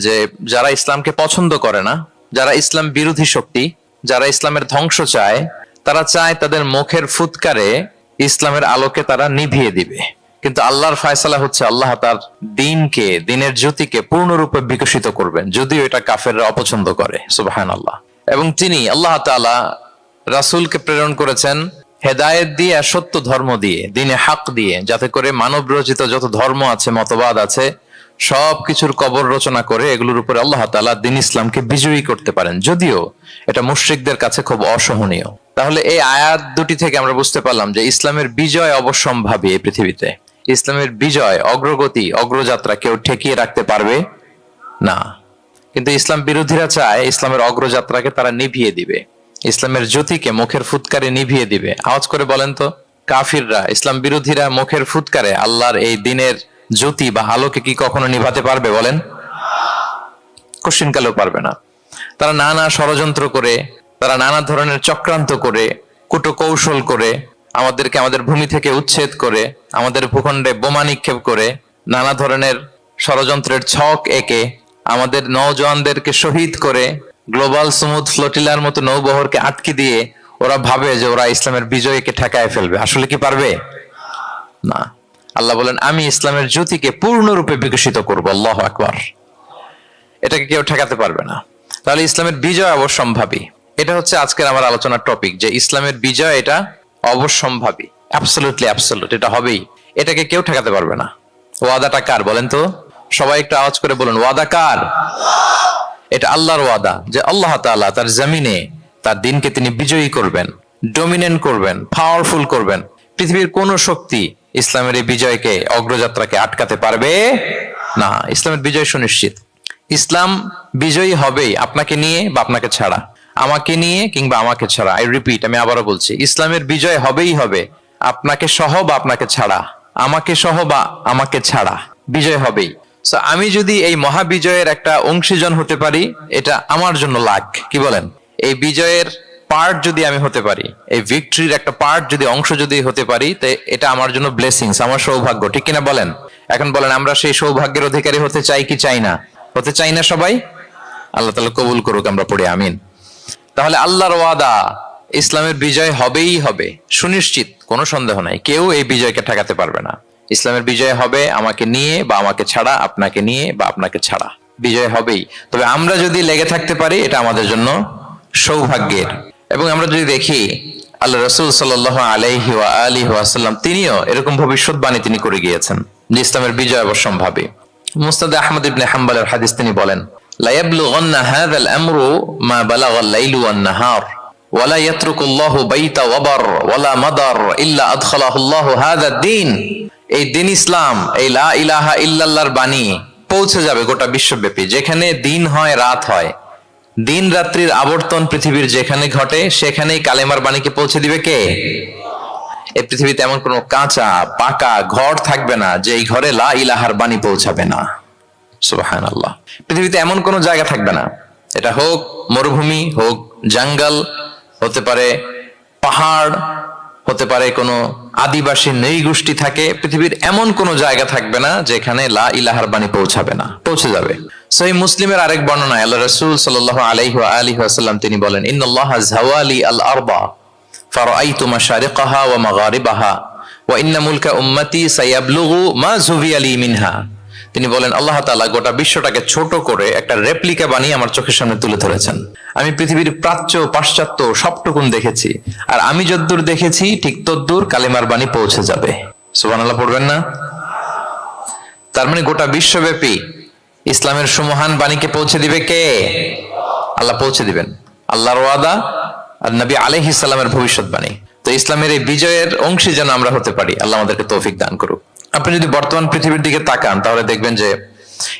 যে যারা ইসলামকে পছন্দ করে না, যারা ইসলাম বিরোধী শক্তি, যারা ইসলামের ধ্বংস চায়, তারা চায় তাদের মুখের ফুৎকারে ইসলামের আলোকে তারা নিভিয়ে দিবে। কিন্তু আল্লাহর ফয়সালা হচ্ছে আল্লাহ তার দ্বীনকে, দ্বীনের জ্যোতিকে পূর্ণরূপে বিকশিত করবেন, যদিও এটা কাফেররা অপছন্দ করে। সুবহানাল্লাহ। এবং তিনি আল্লাহ তাআলা রাসূলকে প্রেরণ করেছেন হেদায়েত দিয়ে আর সত্য ধর্ম দিয়ে, দ্বীনে হক দিয়ে, যাতে করে মানব রচিত যত ধর্ম আছে, মতবাদ আছে, সবকিছুর কবর রচনা করে এগুলোর উপরে আল্লাহ তাআলা দ্বীন ইসলামকে বিজয়ী করতে পারেন, যদিও এটা মুশরিকদের কাছে খুব অসহনীয়। তাহলে এই আয়াত দুটি থেকে আমরা বুঝতে পারলাম যে ইসলামের বিজয় অবশ্যম্ভাবী। এই পৃথিবীতে ইসলামের বিজয়, অগ্রগতি, অগ্রযাত্রা কেউ ঠেকিয়ে রাখতে পারবে না। কিন্তু ইসলাম বিরোধীরা চায় ইসলামের অগ্রযাত্রাকে তারা নিভিয়ে দিবে, ইসলামের জ্যোতিকে মুখের ফুৎকারে নিভিয়ে দিবে। আওয়াজ করে বলেন তো, কাফিররা, ইসলাম বিরোধীরা মুখের ফুৎকারে আল্লাহর এই দ্বীনের জ্যোতি বা আলোকে কি কখনো নিভাতে পারবে? বলেন, কোশ্চিনকালেও পারবে না। তারা নানা ষড়যন্ত্র করে, তারা নানা ধরনের চক্রান্ত করে, কূটকৌশল করে, আমাদেরকে আমাদের ভূমি থেকে উচ্ছেদ করে, আমাদের ভূখণ্ডে বোমা নিক্ষেপ করে, নানা ধরনের ষড়যন্ত্রের ছক এঁকে আমাদের নওজওয়ানদেরকে শহীদ করে, গ্লোবাল সমুদ ফ্লোটিলার মতো নৌবহরকে আটকে দিয়ে ওরা ভাবে যে ওরা ইসলামের বিজয়কে ঠেকায় ফেলবে। আসলে কি পারবে? না। আল্লাহ বলেন, আমি ইসলামের জ্যোতিকে পূর্ণরূপে বিকশিত করব। আল্লাহু আকবার। এটাকে কেউ ঠেকাতে পারবে না। তাহলে ইসলামের বিজয় অবশ্যম্ভাবী। এটা হচ্ছে আজকের আমার আলোচনার টপিক, যে ইসলামের বিজয় এটা অবশ্যম্ভাবী, অ্যাবসলিউটলি অ্যাবসলিউট, এটা হবেই, এটাকে কেউ ঠেকাতে পারবে না। ওয়াদাটা কার বলেন তো? সবাই একটু আওয়াজ করে বলুন, ওয়াদা কার? এটা আল্লাহর ওয়াদা, যে আল্লাহ তাআলা তার জমিনে তার দ্বীনকে তিনি বিজয়ী করবেন, ডমিনেন্ট করবেন, পাওয়ারফুল করবেন। পৃথিবীর কোন শক্তি ইসলামের এই বিজয়কে, অগ্রযাত্রাকে আটকাতে পারবে না। ইসলামের বিজয় সুনিশ্চিত। ইসলাম বিজয়ী হবেই, আপনাকে নিয়ে বা আপনাকে ছাড়া, আমাকে নিয়ে কিংবা আমাকে ছাড়া। আই রিপিট, আমি আবারও বলছি, ইসলামের বিজয় হবেই হবে, আপনাকে সহ বা আপনাকে ছাড়া, আমাকে সহ বা আমাকে ছাড়া, বিজয় হবেই। আমি যদি এই মহাবিজয়ের একটা অংশীজন হতে পারি, এটা আমার জন্য লাখ। কি বলেন? এই বিজয়ের পার্ট যদি আমি হতে পারি, এই ভিক্টরির একটা পার্ট যদি, অংশ যদি হতে পারি, তো এটা আমার জন্য ব্লেসিংস, আমার সৌভাগ্য। ঠিক কিনা বলেন? এখন বলেন, আমরা সেই সৌভাগ্যের অধিকারী হতে চাই কি চাই না? হতে চাই না সবাই? আল্লাহ তাআলা কবুল করুক, আমরা পড়ি আমিন। তাহলে আল্লাহর ওয়াদা, ইসলামের বিজয় হবেই হবে, সুনিশ্চিত, কোনো সন্দেহ নাই। কেউ এই বিজয়কে ঠেকাতে পারবে না। ইসলামের বিজয় হবে, আমাকে নিয়ে বা আমাকে ছাড়া, আপনাকে নিয়ে বা আপনাকে ছাড়া, বিজয় হবেই। তবে আমরা যদি লেগে থাকতে পারি, এটা আমাদের জন্য সৌভাগ্যের। এবং আমরা যদি দেখি, আল্লাহ রাসূল সাল্লাল্লাহু আলাইহি ওয়া আলিহি ওয়াসাল্লাম তিনিও এরকম ভবিষ্যৎবাণী তিনি করে গিয়েছেন যে ইসলামের বিজয় অবশ্যম্ভাবী। মুসনাদ আহমদ ইবনে হাম্বলের হাদিস, তিনি বলেন, লা ইয়াবলুগান্না হাযাল আমরু মা বালাগাল লাইলু ওয়ান নাহার ওয়া লা ইয়াতরুকুল্লাহু বাইতা ওয়াবার ওয়া লা মাদার ইল্লা আদখালাহুল্লাহু হাযা দ্বীন। এই দ্বীন ইসলাম, এই লা ইলাহা ইল্লাল্লাহর বাণী পৌঁছে যাবে গোটা বিশ্বব্যাপী। যেখানে দিন হয়, রাত হয়, দিন রাত্রির আবর্তন পৃথিবীর যেখানে ঘটে, সেখানেই কালেমার বাণীকে পৌঁছে দিবে কে? এই পৃথিবীতে এমন কোন কাঁচা পাকা ঘর থাকবে না যে এই ঘরে লা ইলাহার বাণী পৌঁছাবে না। সুবহানাল্লাহ। পৃথিবীতে এমন কোন জায়গা থাকবে না, এটা হোক মরুভূমি, হোক জঙ্গল, হতে পারে পাহাড়, হতে পারে কোনো আদিবাসী নৃগোষ্ঠী থাকে, পৃথিবীর এমন কোন জায়গা থাকবে না যেখানে লা ইলাহার বাণী পৌঁছাবে না। পৌঁছে যাবে। সহিহ মুসলিমের আরেক বর্ণনায় আল্লাহ রাসূল সাল্লাল্লাহু আলাইহি ওয়া আলিহি ওয়াসাল্লাম তিনি বলেন, ইন্নাল্লাহা যাওয়ালি আল আরবা ফারাআইতু মাশারিকাহা ওয়া মাগারিবাহা ওয়া ইন্না মুলকা উম্মতি সায়াবলুগু মা যুবিয়া লি মিনহা। তিনি বলেন, আল্লাহ তাআলা গোটা বিশ্বটাকে ছোট করে একটা রেপ্লিকা বানিয়ে আমার চোখের সামনে তুলে ধরেছেন। আমি পৃথিবীর প্রাচ্য পাশ্চাত্য সবটুকুন দেখেছি, আর আমি যদ্দূর দেখেছি ঠিক তদ্দূর কালিমার বাণী পৌঁছে যাবে। সুবহানাল্লাহ পড়বেন না? তার মানে গোটা বিশ্বব্যাপী ইসলামের সুমহান বাণীকে পৌঁছে দিবে কে? আল্লাহ পৌঁছে দিবেন। আল্লাহর ওয়াদা আর নবী আলাইহিস সালামের ভবিষ্যৎবাণী। তো ইসলামের এই বিজয়ের অংশী যেন আমরা হতে পারি, আল্লাহ আমাদেরকে তৌফিক দান করুক। আপনি যদি বর্তমান পৃথিবীর দিকে তাকান, তাহলে দেখবেন যে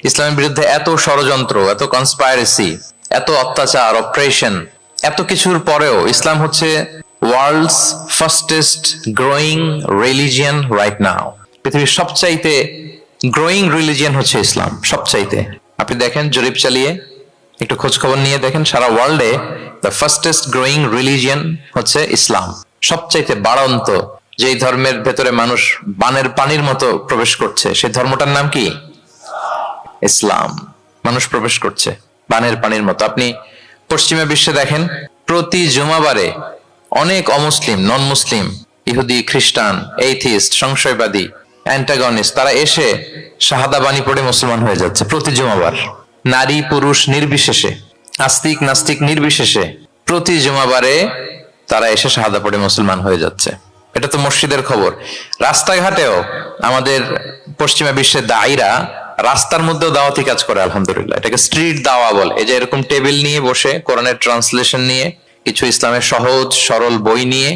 ইসলামের বিরুদ্ধে এত ষড়যন্ত্র, এত কনস্পাইরেসি, এত অত্যাচার, অপারেশন, এত কিছুর পরেও ইসলাম হচ্ছে world's fastest growing religion right now. পৃথিবীর সবচাইতে গ্রোয়িং রিলিজিয়ন হচ্ছে ইসলাম, সবচাইতে। আপনি দেখেন, জরিপ চালিয়ে একটু খোঁজ খবর নিয়ে দেখেন, সারা ওয়ার্ল্ডে দ্য ফাস্টেস্ট গ্রোয়িং রিলিজিয়ন হচ্ছে ইসলাম। সবচাইতে বাড়ন্ত, যেই ধর্মের ভেতরে মানুষ বানের পানির মতো প্রবেশ করছে, সেই ধর্মটার নাম কি? ইসলাম। মানুষ প্রবেশ করছে বানের পানির মতো। আপনি পশ্চিমা বিশ্বে দেখেন, প্রতি জুমাবারে অনেক অমুসলিম, নন মুসলিম, ইহুদি, খ্রিস্টান, এইথিস্ট, সংশয়বাদী, অ্যান্টাগনিস্ট, তারা এসে শাহাদা বাণী পড়ে মুসলমান হয়ে যাচ্ছে প্রতি জুমাবার। নারী পুরুষ নির্বিশেষে, আস্তিক নাস্তিক নির্বিশেষে প্রতি জুমাবারে তারা এসে শাহাদা পড়ে মুসলমান হয়ে যাচ্ছে। এটা তো মসজিদের খবর। রাস্তাঘাটেও আমাদের পশ্চিমা বিশ্বের দায়ীরা রাস্তার মধ্যেও দাওয়াতি কাজ করে, আলহামদুলিল্লাহ। এটাকে স্ট্রিট দাওয়া বলে। এই যে এরকম টেবিল নিয়ে বসে কোরআনের ট্রান্সলেশন নিয়ে, কিছু ইসলামের সহজ সরল বই নিয়ে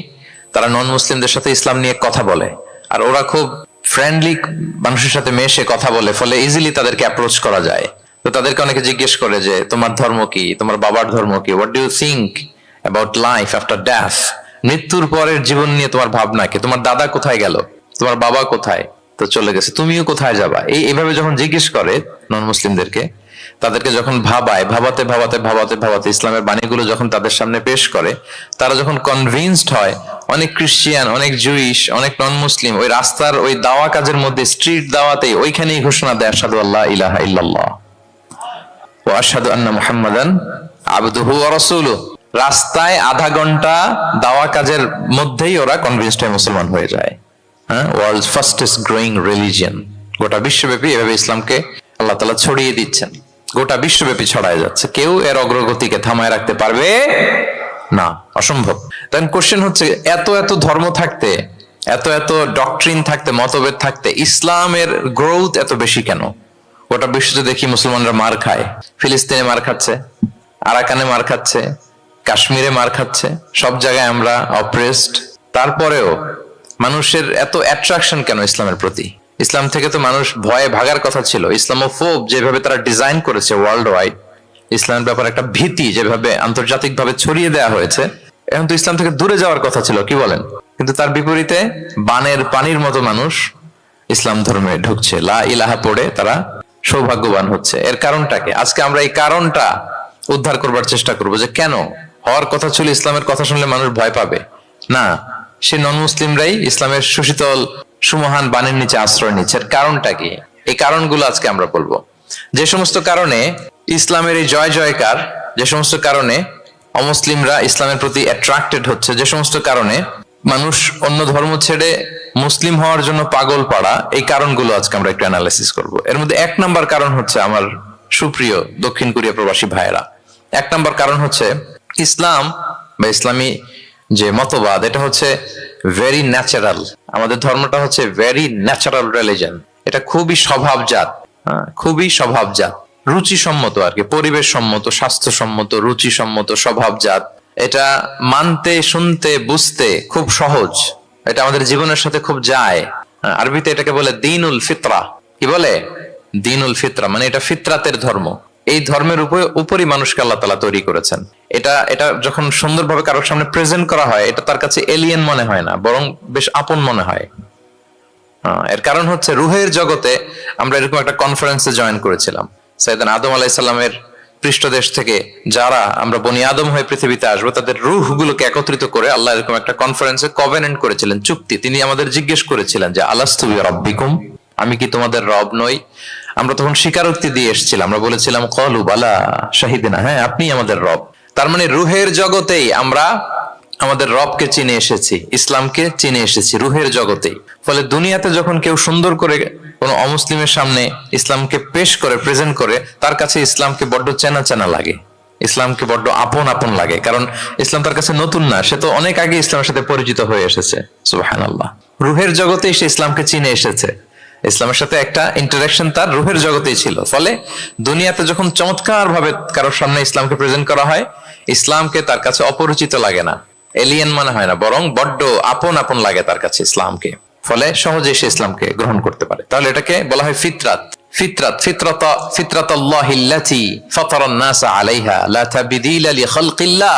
তারা নন মুসলিমদের সাথে ইসলাম নিয়ে কথা বলে। আর ওরা খুব ফ্রেন্ডলি মানুষের সাথে মেশে কথা বলে, ফলে ইজিলি তাদেরকে অ্যাপ্রোচ করা যায়। তো তাদেরকে অনেকে জিজ্ঞেস করে যে তোমার ধর্ম কি, তোমার বাবার ধর্ম কি, what do you think about life after death, মৃত্যুর পরের জীবন নিয়ে তোমার ভাবনা কি, তোমার দাদা কোথায় গেল, তোমার বাবা কোথায়, তো চলে গেছে, তুমিও কোথায় যাবা। এইভাবে যখন জিজ্ঞেস করে নন মুসলিমদেরকে, তাদেরকে যখন ভাবাতে ভাবাতে ভাবাতে ভাবাতে ইসলামের বাণীগুলো যখন তাদের সামনে পেশ করে, তারা যখন কনভিন্সড হয়, অনেক ক্রিশ্চিয়ান, অনেক জুইশ, অনেক নন মুসলিম ওই রাস্তার ওই দাওয়া কাজের মধ্যে, স্ট্রিট দাওয়াতেই ওইখানেই ঘোষণা দেয় আশহাদু আল্লা ইলাহা ইল্লাল্লাহ ওয়া আশহাদু আন্না মুহাম্মাদান আবদুহু ওয়া রাসূলুহু। রাস্তায় আধা ঘন্টা দাওয়া কাজের মধ্যেই ওরা কনভিন্সড হয়ে মুসলমান হয়ে যায়। World's fastest growing religion. গোটা বিশ্বব্যাপী এভাবে ইসলামকে আল্লাহ তাআলা ছড়িয়ে দিচ্ছেন, গোটা বিশ্বব্যাপী ছড়ায় যাচ্ছে। কেউ এর অগ্রগতিকে থামায় রাখতে পারবে না, অসম্ভব। তখন কোশ্চেন হচ্ছে, এত এত ধর্ম থাকতে, এত এত ডক্ট্রিন থাকতে, মতভেদ থাকতে ইসলামের গ্রোথ এত বেশি কেন? গোটা বিশ্বতে দেখি মুসলমানরা মার খায়, ফিলিস্তিনে মার খাচ্ছে, আরাকানে মার খাচ্ছে, কাশ্মীরে মার খাচ্ছে, সব জায়গায় আমরা অপ্রেসড। তারপরেও মানুষের এত অ্যাট্রাকশন কেন ইসলামের প্রতি? ইসলাম থেকে তো মানুষ ভয়ে ভাগার কথা ছিল। ইসলামোফোব যেভাবে তারা ডিজাইন করেছে ওয়ার্ল্ড ওয়াইড, ইসলামের ব্যাপারে একটা ভীতি যেভাবে আন্তর্জাতিক ভাবে ছড়িয়ে দেওয়া হয়েছে, এখন তো ইসলাম থেকে দূরে যাওয়ার কথা ছিল, কি বলেন? কিন্তু তার বিপরীতে বানের পানির মতো মানুষ ইসলাম ধর্মে ঢুকছে, লা ইলাহা পড়ে তারা সৌভাগ্যবান হচ্ছে। এর কারণটাকে আজকে আমরা এই কারণটা উদ্ধার করবার চেষ্টা করবো, যে কেন হওয়ার কথা ছিল ইসলামের কথা শুনলে মানুষ ভয় পাবে না, সে নন মুসলিমরাই ইসলামের সুশীতল সুমহান বাণীর নিচে আশ্রয় নিচ্ছে। এর কারণটা কি? এই কারণগুলো আজকে আমরা বলবো। যে সমস্ত কারণে ইসলামের এই জয় জয়কার, যে সমস্ত কারণে অমুসলিমরা ইসলামের প্রতি অ্যাট্রাক্টেড হচ্ছে, যে সমস্ত কারণে মানুষ অন্য ধর্ম ছেড়ে মুসলিম হওয়ার জন্য পাগল পাড়া, এই কারণগুলো আজকে আমরা একটু অ্যানালাইসিস করব। এর মধ্যে এক নাম্বার কারণ হচ্ছে, আমার সুপ্রিয় দক্ষিণ কোরিয়া প্রবাসী ভাইয়েরা, এক নাম্বার কারণ হচ্ছে ইসলাম বা ইসলামী যে মতবাদ, এটা হচ্ছে ভেরি ন্যাচারাল। আমাদের ধর্মটা হচ্ছে ভেরি ন্যাচারাল রিলিজিয়ন। এটা খুবই স্বভাবজাত, খুবই স্বভাবজাত, রুচিসম্মত আর কি, পরিবেশ সম্মত, স্বাস্থ্যসম্মত, রুচিসম্মত, স্বভাবজাত। এটা মানতে, শুনতে, বুঝতে খুব সহজ। এটা আমাদের জীবনের সাথে খুব যায়। আরবিতে এটাকে বলে দিনুল ফিতরা। কি বলে? দিনুল ফিতরা, মানে এটা ফিতরাতের ধর্ম। এই ধর্মের উপরই মানুষকে আল্লাহ তাআলা তৈরি করেছেন। এটা যখন সুন্দরভাবে কারোর সামনে প্রেজেন্ট করা হয়, এটা তার কাছে এলিয়েন মনে হয় না, বরং বেশ আপন মনে হয়। এর কারণ হচ্ছে রুহের জগতে আমরা এরকম একটা কনফারেন্সে জয়েন করেছিলাম। সাইয়েদনা আদম আলাইহিস সালামের পৃষ্ঠদেশ থেকে যারা আমরা বনি আদম হয়ে পৃথিবীতে আসবো, তাদের রুহগুলোকে একত্রিত করে আল্লাহ এরকম একটা কনফারেন্সে কভেনেন্ট করেছিলেন, চুক্তি। তিনি আমাদের জিজ্ঞেস করেছিলেন যে আলাস্তু বিরাব্বিকুম, আমি কি তোমাদের রব নই? আমরা তখন স্বীকারোক্তি দিয়ে এসেছিলাম, আমরা বলেছিলাম ক্বালু বালা শাহিদিনা, হ্যাঁ আপনি আমাদের রব। তার মানে রুহের জগতেই আমরা আমাদের রবকে চিনে এসেছি, ইসলামকে চিনে এসেছি রুহের জগতেই। ফলে দুনিয়াতে যখন কেউ সুন্দর করে কোনো অমুসলিমের সামনে ইসলামকে পেশ করে, প্রেজেন্ট করে, তার কাছে ইসলামকে বড্ড চেনা চেনা লাগে, ইসলামকে বড্ড আপন আপন লাগে। কারণ ইসলাম তার কাছে নতুন না, সে তো অনেক আগে ইসলামের সাথে পরিচিত হয়ে এসেছে। সুবহানাল্লাহ। রুহের জগতেই সে ইসলামকে চিনে এসেছে, ইসলামের সাথে একটা ইন্টারাকশন তার রুহের জগতেই ছিল। ফলে দুনিয়াতে যখন চমৎকার ভাবে কারোর সামনে ইসলামকে প্রেজেন্ট করা হয়, ইসলামকে তার কাছে অপরিচিত লাগে না, এলিয়েন মনে হয় না, বরং বড্ড আপন আপন লাগে তার কাছে ইসলামকে। ফলে সহজে সে ইসলামকে গ্রহণ করতে পারে। তাহলে এটাকে বলা হয় ফিতরাত। ফিতরাতাল্লাহিল্লাতী ফাতারান নাস আলাইহা লা তাবদীলা লিখালকিল্লাহ।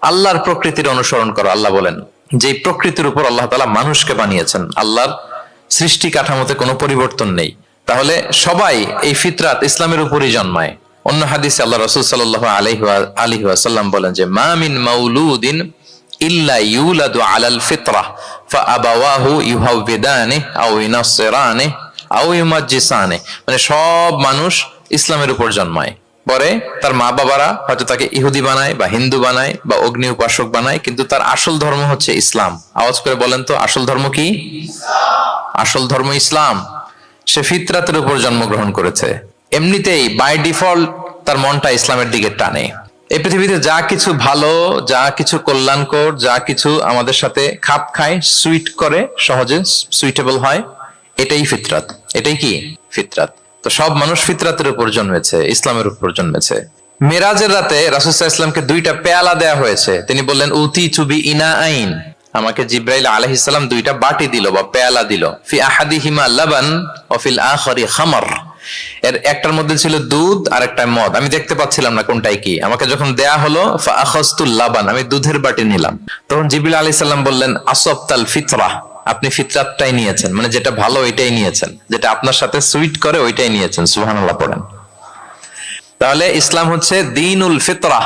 আল্লাহর প্রকৃতির অনুসরণ করো। আল্লাহ বলেন যে প্রকৃতির উপর আল্লাহ তাআলা মানুষকে বানিয়েছেন, আল্লাহর সৃষ্টি কাঠামোতে কোনো পরিবর্তন নেই। তাহলে সবাই এই ফিতরাত ইসলামের উপরই জন্মায়। অন্য হাদিসে আল্লাহ রাসূল সাল্লাল্লাহু আলাইহি ওয়াসাল্লাম বলেন যে মা মিন মাউলুদিন ইল্লা ইউলাদু আলাল ফিতরাহ ফাআবাওয়াহু ইউহাউবিদানিহি আও ইউনাসসিরানিহি আও ইউমাজ্জিসানিহি। মানে সব মানুষ ইসলামের উপর জন্মায়, পরে তার মা বাবারা হয়তো তাকে ইহুদি বানায় বা হিন্দু বানায় বা অগ্নি উপাসক বানায়, কিন্তু তার আসল ধর্ম হচ্ছে ইসলাম। আওয়াজ করে বলেন তো, আসল ধর্ম কি? আসল ধর্ম ইসলাম। সে ফিতরাতের উপর জন্মগ্রহণ করেছে, এমনিতেই বাই ডিফল্ট তার মনটা ইসলামের দিকে টানে। এই পৃথিবীতে যা কিছু ভালো, যা কিছু কল্যাণকর, যা কিছু আমাদের সাথে খাপ খায়, সুইট করে, সহজে সুইটেবল হয়, এটাই ফিতরাত। এটাই কি? ফিতরাত। তো সব মানুষ ফিতরাতের উপর জন্মেছে, ইসলামের উপর জন্মেছে। মেরাজের রাতে রাসূল সাল্লাল্লাহু আলাইহি ওয়াসাল্লামকে দুইটা পেয়ালা দেয়া হয়েছে। তিনি বললেন, উতি চুবি ইনা আইন, আমাকে জিব্রাইল আলাইহিস সালাম দুইটা বাটি দিল বা পেয়ালা দিল। ফি আহাদিহিমা লাবান ওয়া ফিল আখারি খামর, এর একটার মধ্যে ছিল দুধ আর একটা মদ। আমি দেখতে পাচ্ছিলাম না কোনটাই কি। আমাকে যখন দেয়া হলো ফা আখাযতুল লাবান, আমি দুধের বাটি নিলাম। তখন জিবরিল আলাইহিস সালাম বললেন, আসবতাল ফিতরা, আপনি ফিতরাতটাই নিয়েছেন, মানে যেটা ভালো ওইটাই নিয়েছেন, যেটা আপনার সাথে সুইট করে ওইটাই নিয়েছেন। সুবহানাল্লাহ পড়েন। তাহলে ইসলাম হচ্ছে দ্বীনুল ফিতরা,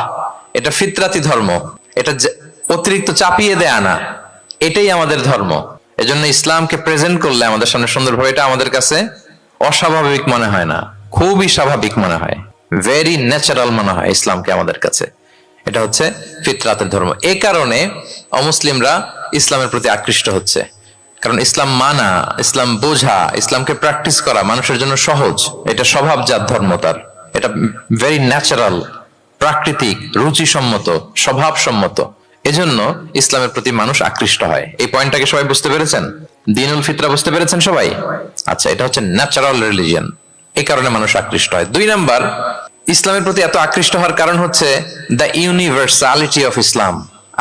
এটা ফিতরাতি ধর্ম, এটা অতিরিক্ত চাপিয়ে দেয়া না, এটাই আমাদের ধর্ম। এজন্য ইসলামকে প্রেজেন্ট করলে আমাদের সামনে সুন্দরভাবে, এটা আমাদের কাছে অস্বাভাবিক মনে হয় না, খুবই স্বাভাবিক মনে হয়, ভেরি ন্যাচারাল মনে হয় ইসলামকে আমাদের কাছে। এটা হচ্ছে ফিতরাতের ধর্ম। এই কারণে অমুসলিমরা ইসলামের প্রতি আকৃষ্ট হচ্ছে, কারণ ইসলাম মানা, ইসলাম বোঝা, ইসলামকে প্র্যাকটিস করা মানুষের জন্য সহজ। এটা স্বভাবজাত ধর্ম, তার এটা ভেরি ন্যাচারাল, প্রাকৃতিক, রুচিসম্মত, স্বভাবসম্মত। এজন্য ইসলামের প্রতি মানুষ আকৃষ্ট হয়। এই পয়েন্টটাকে সবাই বুঝতে পেরেছেন? দ্বীনুল ফিতরা বুঝতে পেরেছেন সবাই? আচ্ছা, এটা হচ্ছে ন্যাচারাল রিলিজিয়ন, এই কারণে মানুষ আকৃষ্ট হয়। 2 নাম্বার, ইসলামের প্রতি এত আকৃষ্ট হওয়ার কারণ হচ্ছে দ্য ইউনিভার্সালিটি অফ ইসলাম।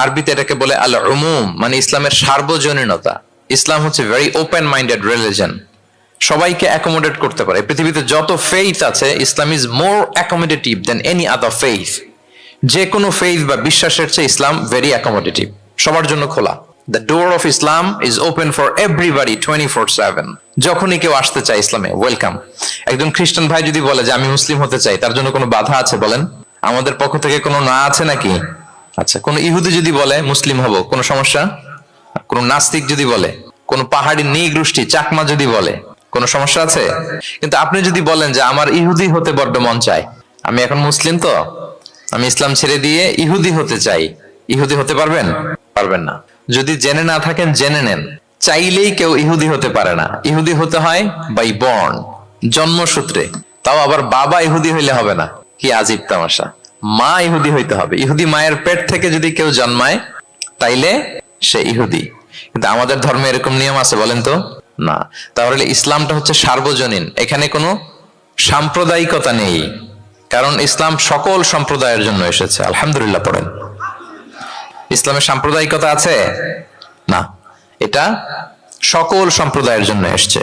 আরবিতে এটাকে বলে আল উমুম, মানে ইসলামের সার্বজনীনতা। ইসলাম হচ্ছে ভেরি ওপেন মাইন্ডেড রিলিজিয়ন, সবাইকে অ্যাকোমোডেট করতে পারে। পৃথিবীতে যত ফেইথ আছে, Islam is more accommodative than any other faith. যে কোনো ফেইথ বা বিশ্বাসের চেয়ে ইসলাম ভেরি অ্যাকোমোডেটিভ, সবার জন্য খোলা। The door of Islam is open for everybody 24/7। যখনই কেউ আসতে চায় ইসলামে, ওয়েলকাম। একজন খ্রিস্টান ভাই যদি বলে যে আমি মুসলিম হতে চাই, তার জন্য কোনো বাধা আছে বলেন? আমাদের পক্ষ থেকে কোনো না আছে নাকি? আচ্ছা, কোন ইহুদি যদি বলে মুসলিম হব, কোনো সমস্যা? কোন নাস্তিক যদি বলে, কোন পাহাড়ি নৃগোষ্ঠী চাকমা যদি বলে, কোনো সমস্যা আছে? কিন্তু আপনি যদি বলেন যে আমার ইহুদি হতে বড্ড মন চায়, আমি এখন মুসলিম তো, আমি ইসলাম ছেড়ে দিয়ে ইহুদি হতে চাই, ইহুদি হতে পারবেন? পারবেন না। যদি জেনে না থাকেন জেনে নেন, চাইলেই কেউ ইহুদি হতে পারে না। ইহুদি হতে হয় বাই বর্ন, জন্মসূত্রে। তাও আবার বাবা ইহুদি হইলে হবে না। কি আজীব তামাশা! মা ইহুদি হইতে হবে। ইহুদি মায়ের পেট থেকে যদি কেউ জন্মায়, তাইলে সে ইহুদি। কিন্তু আমাদের ধর্মে এরকম নিয়ম আছে বলেন তো? না। তাহলে ইসলামটা হচ্ছে সার্বজনীন, এখানে কোনো সাম্প্রদায়িকতা নেই, কারণ ইসলাম সকল সম্প্রদায়ের জন্য এসেছে। আলহামদুলিল্লাহ পড়েন। ইসলামের সাম্প্রদায়িকতা আছে না, এটা সকল সম্প্রদায়ের জন্য এসছে।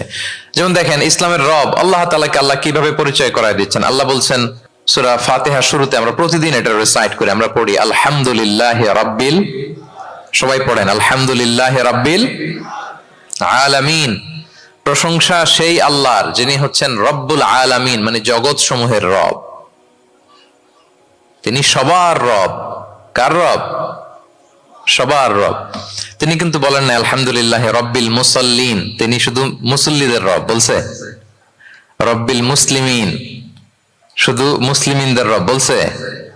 যেমন দেখেন, ইসলামের রব আল্লাহ তাআলাকে আল্লাহ কিভাবে পরিচয় করায় দিচ্ছেন। আল্লাহ বলছেন সূরা ফাতিহার শুরুতে, আমরা প্রতিদিন এটা রিসাইট করি, আমরা পড়ি আলহামদুলিল্লাহি রাব্বিল, সবাই পড়েন আলহামদুলিল্লাহি রাব্বিল আলামিন। প্রশংসা সেই আল্লাহর যিনি হচ্ছেন রব্বুল আলামিন, মানে জগৎ সমূহের রব। তিনি সবার রব। কার রব? সবার রব। তিনি কিন্তু বলেন না আলহামদুলিল্লাহ রব্বিল মুসাল্লিন, তিনি শুধু মুসল্লিদের রব বলছে। রব্বিল মুসলিমিন, শুধু মুসলিমিনদের রব বলছে।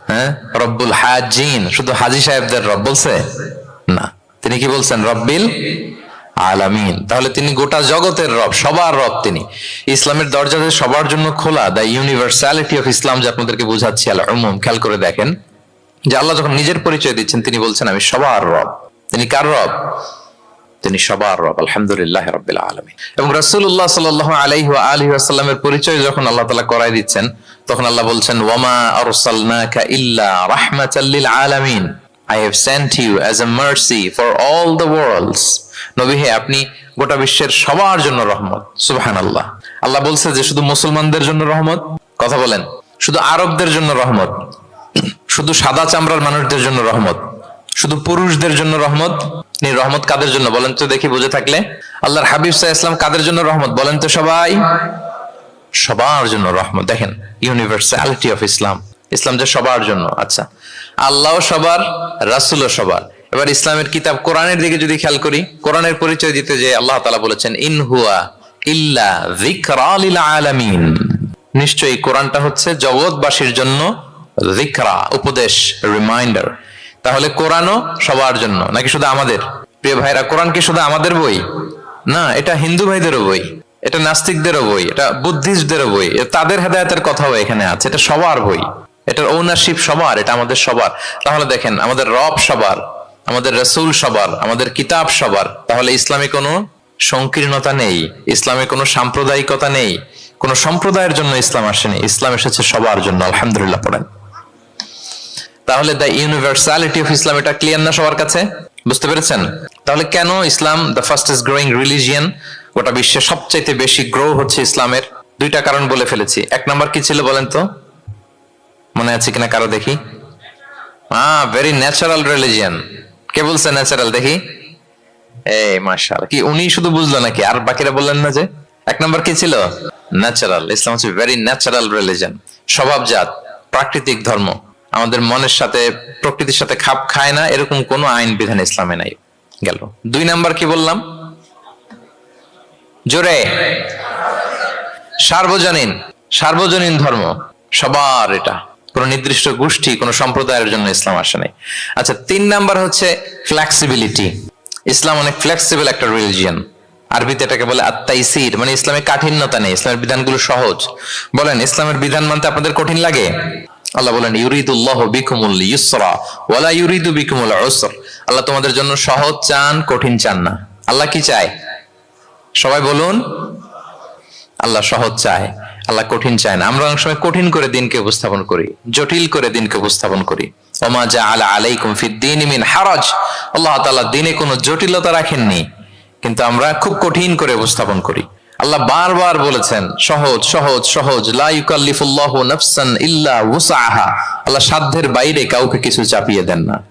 হ্যাঁ, রব্বুল হাজিন, শুধু হাজি সাহেবদের রব বলছে না। তিনি কি বলছেন? রব্বিল আলামিন। তাহলে তিনি গোটা জগতের রব, সবার রব তিনি। ইসলামের দরজা যে সবার জন্য খোলা, দ্য ইউনিভার্সালিটি অফ ইসলাম, যে আপনাদেরকে বুঝাচ্ছি আল উমুম, খেয়াল করে দেখেন যে আল্লাহ যখন নিজের পরিচয় দিচ্ছেন, তিনি বলছেন আমি সবার রব। তিনি কার রব? তিনি সবার রব। আলহামদুলিল্লাহ রাব্বিল আলামিন। এবং রাসূলুল্লাহ সাল্লাল্লাহু আলাইহি ওয়া আলিহি ওয়াসাল্লামের পরিচয় যখন আল্লাহ তাআলা করায় দিচ্ছেন, তখন আল্লাহ বলছেন ওয়ামা আরসালনাকা ইল্লা রাহমাতাল লিল আলামিন, I have sent you as a mercy for all the worlds. নবী হে, আপনি গোটা বিশ্বের সবার জন্য রহমত। সুবহানাল্লাহ। আল্লাহ বলছে যে শুধু মুসলমানদের জন্য রহমত? কথা বলেন। শুধু আরবদের জন্য রহমত? শুধু সাদা চামড়ার মানুষদের জন্য রহমত? শুধু পুরুষদের জন্য রহমত? রহমত কাদের জন্য বলেন তো দেখি, বুঝে থাকলে। আল্লাহর হাবিব সাল্লাল্লাহু আলাইহি ওয়াসাল্লাম কাদের জন্য রহমত বলেন তো সবাই? সবার জন্য রহমত। দেখেন ইউনিভার্সালিটি অফ ইসলাম, ইসলাম যে সবার জন্য। আচ্ছা, আল্লাহ সবার, রাসূলও সবার। এবার ইসলামের কিতাব কোরআনের দিকে যদি খেয়াল করি, কোরআনের পরিচয় দিতে যে আল্লাহ তাআলা বলেছেন ইন হুয়া ইল্লা যিকরা লিল আলামিন, নিশ্চয়ই কোরআনটা হচ্ছে জগৎবাসীর জন্য যিকরা, উপদেশ, রিমাইন্ডার। তাহলে কোরআনও সবার জন্য নাকি শুধু আমাদের? প্রিয় ভাইরা, কোরআন কি শুধু আমাদের বই? না, এটা হিন্দু ভাইদেরও বই, এটা নাস্তিকদেরও বই, এটা বুদ্ধিস্টদেরও বই, তাদের হেদায়েতের কথাও এখানে আছে। এটা সবার বই, এটার ওনারশিপ সবার, এটা আমাদের সবার। তাহলে দেখেন, আমাদের রব সবার, আমাদের রাসূল সবার, আমাদের কিতাব সবার। তাহলে ইসলামে কোনো সংকীর্ণতা নেই, ইসলামে কোনো সাম্প্রদায়িকতা নেই, কোন সম্প্রদায়ের জন্য ইসলাম আসেনি, ইসলাম এসেছে সবার জন্য। আলহামদুলিল্লাহ পড়েন। তাহলে দ্য ইউনিভার্সালিটি অফ ইসলাম, এটা ক্লিয়ার না সবার কাছে? বুঝতে পেরেছেন? তাহলে কেন ইসলাম দ্য ফাস্টেস্ট গ্রোয়িং রিলিজিয়ন, গোটা বিশ্বে সবচাইতে বেশি গ্রো হচ্ছে ইসলামের? দুইটা কারণ বলে ফেলেছি। এক নাম্বার কি ছিল বলেন তো, মনে আছে কিনা কারো? দেখি। Very natural religion. কে বলছে ন্যাচারাল? দেখি। এই মাশাআল্লাহ, কি উনি শুধু বুঝলো নাকি, আর বাকিরা বললেন না? যে এক নাম্বার কি ছিল? ন্যাচারাল। ইসলাম হচ্ছে ভেরি ন্যাচারাল রিলিজিয়ন, স্বভাবজাত, প্রাকৃতিক ধর্ম। আমাদের মনের সাথে, প্রকৃতির সাথে খাপ খায় না এরকম কোনো আইন বিধান ইসলামে নাই। গেল। দুই নাম্বার কি বললাম? জোরে। সার্বজনীন, সার্বজনীন ধর্ম, সবার। এটা কোন নির্দিষ্ট গোষ্ঠী, কোন সম্প্রদায়ের জন্য ইসলাম আসে নাই। আচ্ছা, তিন নাম্বার হচ্ছে ফ্লেক্সিবিলিটি। ইসলাম অনেক ফ্লেক্সিবল একটা রিলিজিয়ন। আরবিতে এটাকে বলে আত-তাইসির, মানে ইসলামে কাঠিন্যতা নেই, ইসলামের বিধানগুলো সহজ। বলেন, ইসলামের বিধান মানতে আপনাদের কঠিন লাগে? আল্লাহ বলেন, ইউরিদুল্লাহু বিকুমুল ইউসরা ওয়ালা ইউরিদু বিকুমুল উসর। আল্লাহ তোমাদের জন্য সহজ চান, কঠিন চান না। আল্লাহ কি চায়? সবাই বলুন। আল্লাহ সহজ চায়, আল্লাহ কঠিন চায় না। আমরা অনেক সময় কঠিন করে দিনকে উপস্থাপন করি, জটিল করে দিনকে উপস্থাপন করি। ওমা জাআলা আলাইকুম ফিদ-দীনি মিন হারাজ। আল্লাহ তাআলা দিনে কোনো জটিলতা রাখেননি, কিন্তু আমরা খুব কঠিন করে উপস্থাপন করি। আল্লাহ বারবার বলেছেন সহজ সহজ সহজ, লা ইউকাল্লিফুল্লাহু নাফসান ইল্লা উসআহা। আল্লাহ সাধ্যের বাইরে কাউকে কিছু চাপিয়ে দেন না।